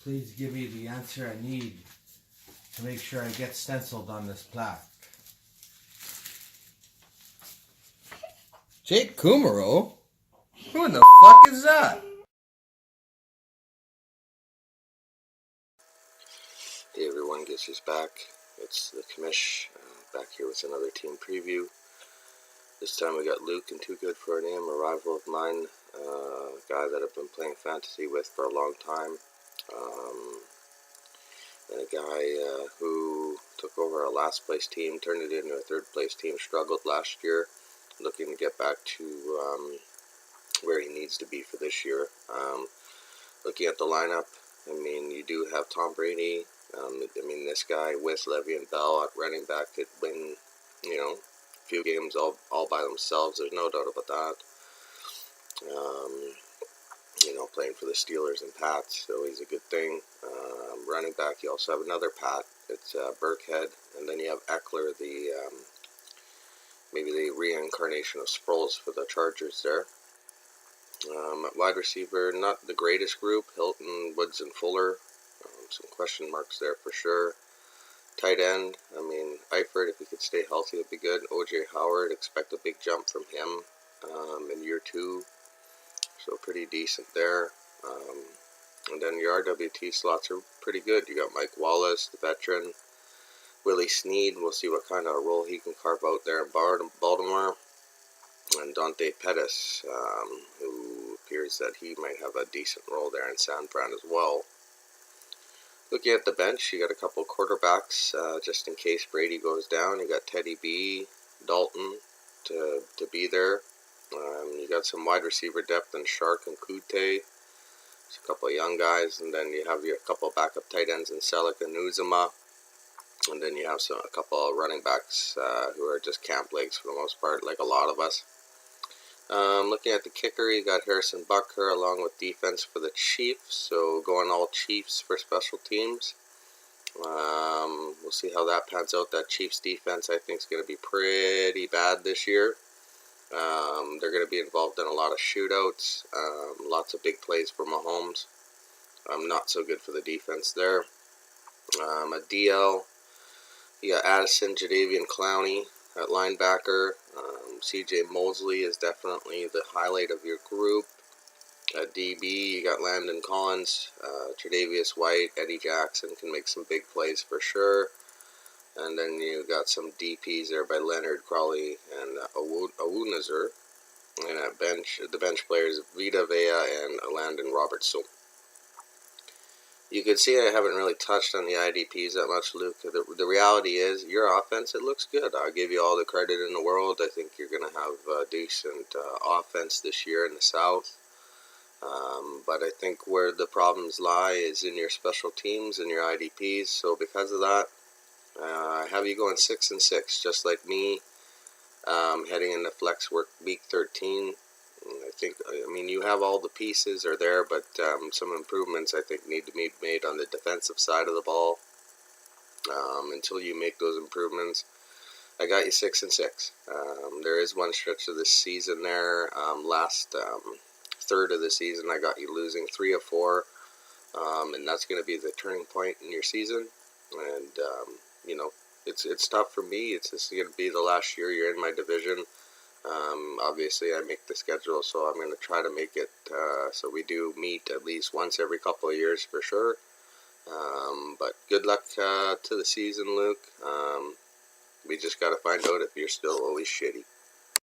Please give me the answer I need to make sure I get stenciled on this plaque. Jake Kumaro? Who in the fuck is that? Hey everyone, Guess Who's back? It's the Commish, back here with another team preview. This time we got Luke and Too Good for a Name, a rival of mine, a guy that I've been playing fantasy with for a long time, and a guy who took over a last place team, turned it into a third place team, struggled last year, looking to get back to where he needs to be for this year. Looking at the lineup, I mean, you do have Tom Brady. This guy with Le'Veon Bell at running back could win, a few games all by themselves. There's no doubt about that. Playing for the Steelers and Pats, so he's a good thing. Running back, you also have another Pat. It's Burkhead, and then you have Eckler, maybe the reincarnation of Sproles for the Chargers there. Wide receiver, not the greatest group. Hilton, Woods, and Fuller. Some question marks there for sure. Tight end, Eifert, if he could stay healthy, would be good. O.J. Howard, expect a big jump from him in year 2. So pretty decent there. And then your RWT slots are pretty good. You got Mike Wallace, the veteran. Willie Snead, we'll see what kind of role he can carve out there in Baltimore. And Dante Pettis, who appears that he might have a decent role there in San Fran as well. Looking at the bench, you got a couple quarterbacks, just in case Brady goes down. You got Teddy B, Dalton to be there. You got some wide receiver depth in Shark and Kute. There's a couple of young guys, and then you have your couple of backup tight ends in Selleck and Uzomah. And then you have a couple of running backs who are just camp legs for the most part, like a lot of us. Looking at the kicker, you got Harrison Butker along with defense for the Chiefs. So going all Chiefs for special teams. We'll see how that pans out. That Chiefs defense, I think, is going to be pretty bad this year. They're going to be involved in a lot of shootouts, lots of big plays for Mahomes. Not so good for the defense there. A DL, you got Addison, Jadeveon Clowney at linebacker. CJ Mosley is definitely the highlight of your group. At DB, you got Landon Collins, Tre'Davious White, Eddie Jackson can make some big plays for sure. And then you got some DPs there by Leonard Crawley and Awunazer. And at the bench players, Vita Vea and Landon Roberts. So you can see I haven't really touched on the IDPs that much, Luke. The reality is, your offense, it looks good. I'll give you all the credit in the world. I think you're going to have a decent offense this year in the South. But I think where the problems lie is in your special teams and your IDPs. So because of that, I have you going 6-6, just like me, heading into flex work week 13. I mean, you have all the pieces are there, but some improvements I think need to be made on the defensive side of the ball. Until you make those improvements, I got you 6-6. There is one stretch of this season there, last third of the season, I got you losing 3 of 4, and that's going to be the turning point in your season. And you know, it's tough for me. It's just going to be the last year you're in my division. Obviously, I make the schedule, so I'm going to try to make it so we do meet at least once every couple of years for sure. But good luck to the season, Luke. We just got to find out if you're still always shitty.